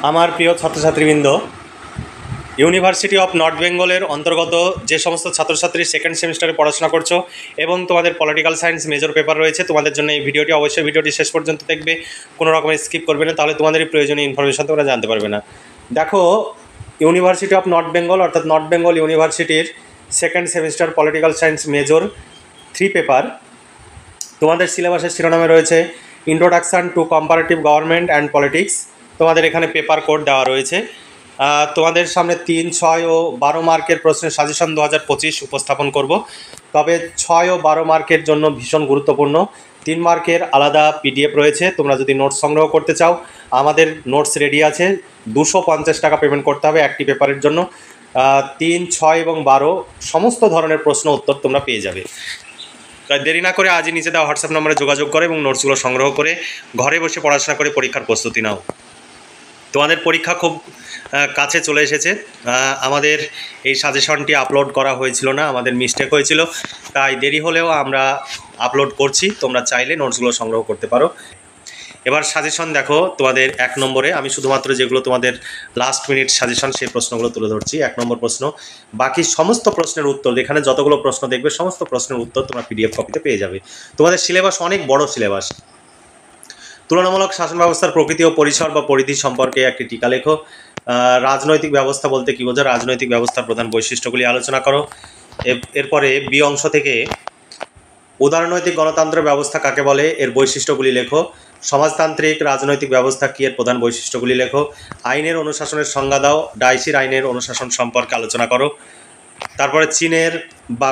আমার প্রিয় ছাত্রছাত্রীবৃন্দ, university of north বেঙ্গলের অন্তর্গত যে সমস্ত ছাত্রছাত্রী সেকেন্ড সেমিস্টারে পড়াশোনা করছো এবং তোমাদের পলিটিক্যাল সায়েন্স মেজর পেপার রয়েছে, তোমাদের জন্য এই ভিডিওটি অবশ্যই ভিডিওটি শেষ পর্যন্ত দেখবে, কোনো রকমের স্কিপ করবে না, তাহলে তোমাদের এই প্রয়োজনীয় ইনফরমেশন তোমরা জানতে পারবে না। দেখো, ইউনিভার্সিটি অফ নর্থ বেঙ্গল অর্থাৎ নর্থ বেঙ্গল ইউনিভার্সিটির second semester political science major 3 paper, তোমাদের সিলেবাসের শিরোনামে রয়েছে introduction to comparative government and politics. তোমাদের এখানে পেপার কোড দেওয়া রয়েছে। তোমাদের সামনে 3, 6 ও 12 মার্কের প্রশ্নের সাজেশন 2025 উপস্থাপন করব। তবে 6 ও 12 মার্কের জন্য ভীষণ গুরুত্বপূর্ণ 3 মার্কের আলাদা পিডিএফ রয়েছে। তোমরা যদি নোটস সংগ্রহ করতে চাও, আমাদের নোটস রেডি আছে। 250 টাকা পেমেন্ট করতে হবে একটি পেপারের জন্য। 3, 6 এবং 12 সমস্ত ধরনের প্রশ্ন উত্তর তোমরা পেয়ে যাবে। তাই দেরি না করে আজই নিচে দেওয়া হোয়াটসঅ্যাপ নম্বরে যোগাযোগ করো এবং নোটসগুলো সংগ্রহ করে ঘরে বসে পড়াশোনা করে পরীক্ষার প্রস্তুতি নাও। তোমাদের পরীক্ষা খুব কাছে চলে এসেছে। আমাদের এই সাজেশনটি আপলোড করা হয়েছিল না, আমাদের মিস্টেক হয়েছিল, তাই দেরি হলেও আমরা আপলোড করছি। তোমরা চাইলে নোটসগুলো সংগ্রহ করতে পারো। এবার সাজেশন দেখো, তোমাদের 1 নম্বরে আমি শুধুমাত্র যেগুলো তোমাদের লাস্ট মিনিট সাজেশন সেই প্রশ্নগুলো তুলে ধরছি। 1 নম্বর প্রশ্ন, বাকি সমস্ত প্রশ্নের উত্তর, এখানে যতগুলো প্রশ্ন দেখবে সমস্ত প্রশ্নের উত্তর তোমরা পিডিএফ কপিতে পেয়ে যাবে। তোমাদের সিলেবাস অনেক বড় সিলেবাস। তুলনামূলক শাসন ব্যবস্থার প্রকৃতি ও পরিসর বা পরিধি সম্পর্কে একটি টিকা লেখো। রাজনৈতিক ব্যবস্থা বলতে কী বোঝো? রাজনৈতিক ব্যবস্থার প্রধান বৈশিষ্ট্যগুলি আলোচনা করো। এরপরে বি অংশ থেকে উদারনৈতিক গণতন্ত্র ব্যবস্থা কাকে বলে, এর বৈশিষ্ট্যগুলি লেখো। সমাজতান্ত্রিক রাজনৈতিক ব্যবস্থা কী, এর প্রধান বৈশিষ্ট্যগুলি লেখো। আইনের অনুশাসনের সংজ্ঞা দাও। ডাইসির আইনের অনুশাসন সম্পর্কে আলোচনা করো। তারপরে চীনের বা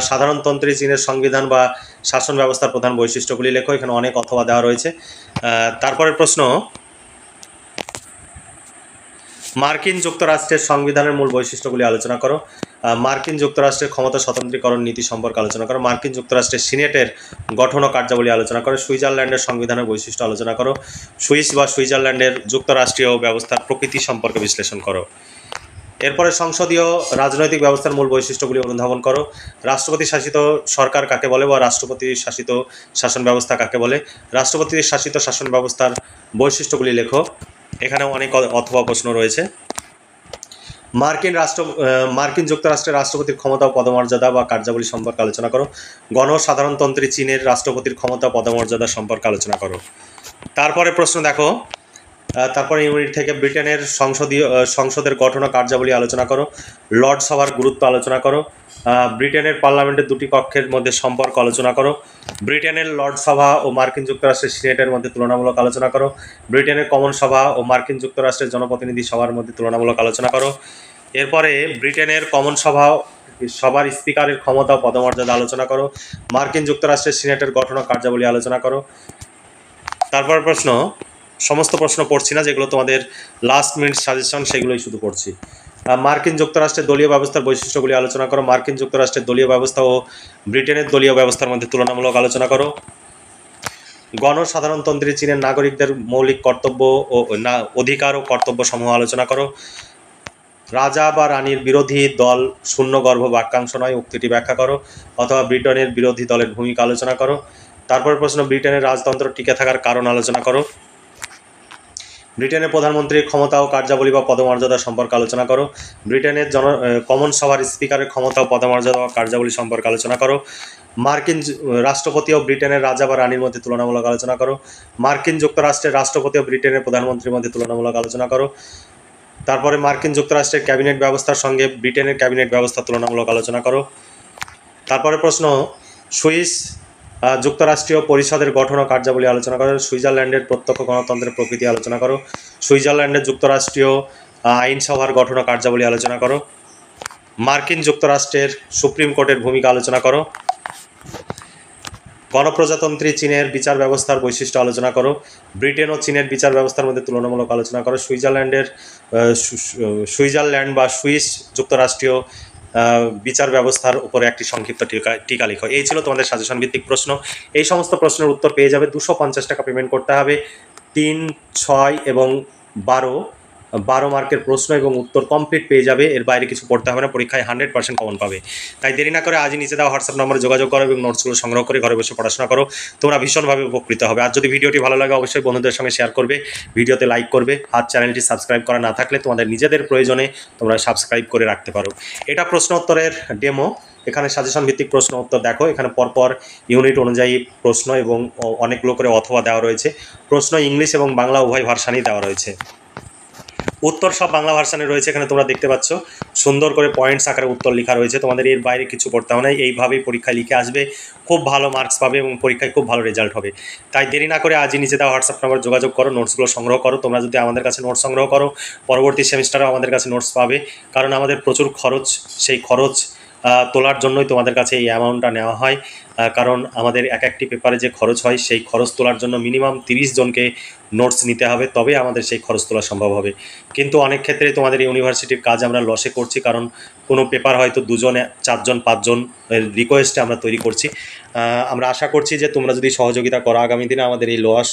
সাধারণতন্ত্রী চীনের সংবিধান বা শাসন ব্যবস্থার প্রধান বৈশিষ্ট্যগুলি লেখো। এখানে অনেক অথবা দেওয়া রয়েছে। তারপরের প্রশ্ন, মার্কিন যুক্তরাষ্ট্রের সংবিধানের মূল বৈশিষ্ট্যগুলি আলোচনা করো। মার্কিন যুক্তরাষ্ট্রের ক্ষমতা স্বতন্ত্রীকরণ নীতি সম্পর্কে আলোচনা করো। মার্কিন যুক্তরাষ্ট্রের সিনেটের গঠন ও কার্যাবলী আলোচনা করো। সুইজারল্যান্ডের সংবিধানের বৈশিষ্ট্য আলোচনা করো। সুইস বা সুইজারল্যান্ডের যুক্তরাষ্ট্রীয় ব্যবস্থার প্রকৃতি সম্পর্কে বিশ্লেষণ করো। এরপরে সংসদীয় রাজনৈতিক ব্যবস্থার মূল বৈশিষ্ট্যগুলি অনুধাবন করো। রাষ্ট্রপতি শাসিত সরকার কাকে বলে বা রাষ্ট্রপতি শাসিত শাসন ব্যবস্থা কাকে বলে। রাষ্ট্রপতি শাসিত শাসন ব্যবস্থার বৈশিষ্ট্যগুলি লেখো। এখানেও অনেক অথবা প্রশ্ন রয়েছে। মার্কিন যুক্তরাষ্ট্রের রাষ্ট্রপতির ক্ষমতা ও পদমর্যাদা বা কার্যাবলী সম্পর্কে আলোচনা করো। গণসাধারণতন্ত্রী চীনের রাষ্ট্রপতির ক্ষমতা ও পদমর্যাদা সম্পর্কে আলোচনা করো। তারপরে প্রশ্ন দেখো, তারপরে ইউনিট থেকে ব্রিটেনের সংসদের গঠন ও কার্যাবলী আলোচনা করো। লর্ড সভার গুরুত্ব আলোচনা করো। ব্রিটেনের পার্লামেন্টের 2টি কক্ষের মধ্যে সম্পর্ক আলোচনা করো। ব্রিটেনের লর্ড সভা ও মার্কিন যুক্তরাষ্ট্রের সিনেটের মধ্যে তুলনামূলক আলোচনা করো। ব্রিটেনের কমন সভা ও মার্কিন যুক্তরাষ্ট্রের জনপ্রতিনিধি সভার মধ্যে তুলনামূলক আলোচনা করো। এরপরে ব্রিটেনের কমন সভার স্পিকারের ক্ষমতা ও পদমর্যাদা আলোচনা করো। মার্কিন যুক্তরাষ্ট্রের সিনেটের গঠন ও কার্যাবলী আলোচনা করো। তারপর প্রশ্ন, সমস্ত প্রশ্ন পড়ছি না, যেগুলো তোমাদের লাস্ট মিনিট সাজেশন সেগুলোই শুধু পড়ছি। মার্কিন যুক্তরাষ্ট্রের দলীয় ব্যবস্থার বৈশিষ্ট্যগুলি আলোচনা করো। মার্কিন যুক্তরাষ্ট্রের দলীয় ব্যবস্থা ও ব্রিটেনের দলীয় ব্যবস্থার মধ্যে তুলনামূলক আলোচনা করো। গণসাধারণতন্ত্রী চীনের নাগরিকদের মৌলিক কর্তব্য ও অধিকার ও কর্তব্য সমূহ আলোচনা করো। রাজা বা রানীর বিরোধী দল শূন্যগর্ভ বাক্যাংশ নয়, উক্তিটি ব্যাখ্যা করো, অথবা ব্রিটেনের বিরোধী দলের ভূমিকা আলোচনা করো। তারপর প্রশ্ন, ব্রিটেনের রাজতন্ত্র টিকে থাকার কারণ আলোচনা করো। ব্রিটেনের প্রধানমন্ত্রীর ক্ষমতা ও কার্যাবলী বা পদমর্যাদা সম্পর্কে আলোচনা করো। ব্রিটেনের কমন সভার স্পিকারের ক্ষমতা ও পদমর্যাদা বা কার্যাবলী সম্পর্কে আলোচনা করো। মার্কিন রাষ্ট্রপতি ও ব্রিটেনের রাজা বা রানীর মধ্যে তুলনামূলক আলোচনা করো। মার্কিন যুক্তরাষ্ট্রের রাষ্ট্রপতি ও ব্রিটেনের প্রধানমন্ত্রীর মধ্যে তুলনামূলক আলোচনা করো। তারপরে মার্কিন যুক্তরাষ্ট্রের ক্যাবিনেট ব্যবস্থার সঙ্গে ব্রিটেনের ক্যাবিনেট ব্যবস্থা তুলনামূলক আলোচনা করো। তারপরে প্রশ্ন, সুইস যুক্তরাষ্ট্রীয় পরিষদের গঠন ও কার্যাবলী আলোচনা করো। সুইজারল্যান্ডের প্রত্যক্ষ গণতন্ত্রের প্রকৃতি আলোচনা করো। সুইজারল্যান্ডের যুক্তরাষ্ট্রীয় আইনসভার গঠন ও কার্যাবলী আলোচনা করো। মার্কিন যুক্তরাষ্ট্রের সুপ্রিম কোর্টের ভূমিকা আলোচনা করো। গণপ্রজাতন্ত্রী চীনের বিচার ব্যবস্থার বৈশিষ্ট্য আলোচনা করো। ব্রিটেন ও চীনের বিচার ব্যবস্থার মধ্যে তুলনামূলক আলোচনা করো। সুইজারল্যান্ড বা সুইস যুক্তরাষ্ট্রীয় বিচার ব্যবস্থার উপরে একটি সংক্ষিপ্ত টিকা লিখো। এই ছিল তোমাদের সাজেশন ভিত্তিক প্রশ্ন। এই সমস্ত প্রশ্নের উত্তর পেয়ে যাবে। 250 টাকা পেমেন্ট করতে হবে 3, 6 এবং 12 12 মার্কের প্রশ্ন এবং উত্তর কমপ্লিট পেয়ে যাবে। এর বাইরে কিছু পড়তে হবে না, পরীক্ষায় 100% কমন পাবে। তাই দেরি না করে আজই নিচে দেওয়া হোয়াটসঅ্যাপ নম্বরে যোগাযোগ করো এবং নোটসগুলো সংগ্রহ করে ঘরে বসে পড়াশোনা করো। তোমরা ভীষণভাবে উপকৃত হবে। আর যদি ভিডিওটি ভালো লাগে অবশ্যই বন্ধুদের সঙ্গে শেয়ার করবে, ভিডিওতে লাইক করবে। আর চ্যানেলটি সাবস্ক্রাইব করা না থাকলে তোমাদের নিজেদের প্রয়োজনে তোমরা সাবস্ক্রাইব করে রাখতে পারো। এটা প্রশ্ন উত্তরের ডেমো। এখানে সাজেশন ভিত্তিক প্রশ্ন উত্তর দেখো, এখানে পরপর ইউনিট অনুযায়ী প্রশ্ন এবং অনেকগুলো করে অথবা দেওয়া রয়েছে। প্রশ্ন ইংলিশ এবং বাংলা উভয় ভার্সানেই দেওয়া রয়েছে। উত্তর সব বাংলা ভার্সানে রয়েছে, এখানে তোমরা দেখতে পাচ্ছ সুন্দর করে পয়েন্টস আকারে উত্তর লেখা রয়েছে। তোমাদের এর বাইরে কিছু পড়তে হবে না, এইভাবেই পরীক্ষায় লিখে আসবে, খুব ভালো মার্কস পাবে এবং পরীক্ষায় খুব ভালো রেজাল্ট হবে। তাই দেরি না করে আজই নিচে দেওয়া হোয়াটসঅ্যাপ নাম্বার যোগাযোগ করো, নোটসগুলো সংগ্রহ করো। তোমরা যদি আমাদের কাছে নোটস সংগ্রহ করো পরবর্তী সেমিস্টারেও আমাদের কাছে নোটস পাবে, কারণ আমাদের প্রচুর খরচ। সেই খরচ তোলার জন্যই তোমাদের কাছে এই অ্যামাউন্টটা নেওয়া হয়। কারণ আমাদের এক একটি পেপারে যে খরচ হয় সেই খরচ তোলার জন্য মিনিমাম 30 জনকে নোটস নিতে হবে, তবে আমাদের সেই খরচ তোলা সম্ভব হবে। কিন্তু অনেক ক্ষেত্রে তোমাদের ইউনিভার্সিটির কাজ আমরা লসে করছি, কারণ কোনো পেপার হয়তো 2 জন 4 জন 5 জন রিকোয়েস্টে আমরা তৈরি করছি। আমরা আশা করছি যে তোমরা যদি সহযোগিতা করো আগামী দিনে আমাদের এই লস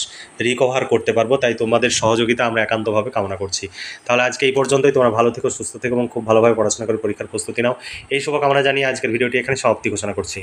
রিকভার করতে পারবো। তাই তোমাদের সহযোগিতা আমরা একান্তভাবে কামনা করছি। তাহলে আজকে এই পর্যন্তই। তোমরা ভালো থেকো, সুস্থ থেকো এবং খুব ভালোভাবে পড়াশোনা করে পরীক্ষার প্রস্তুতি নাও। এই শুভকামনা জানিয়ে আজকের ভিডিওটি এখানে সমাপ্তি ঘোষণা করছি।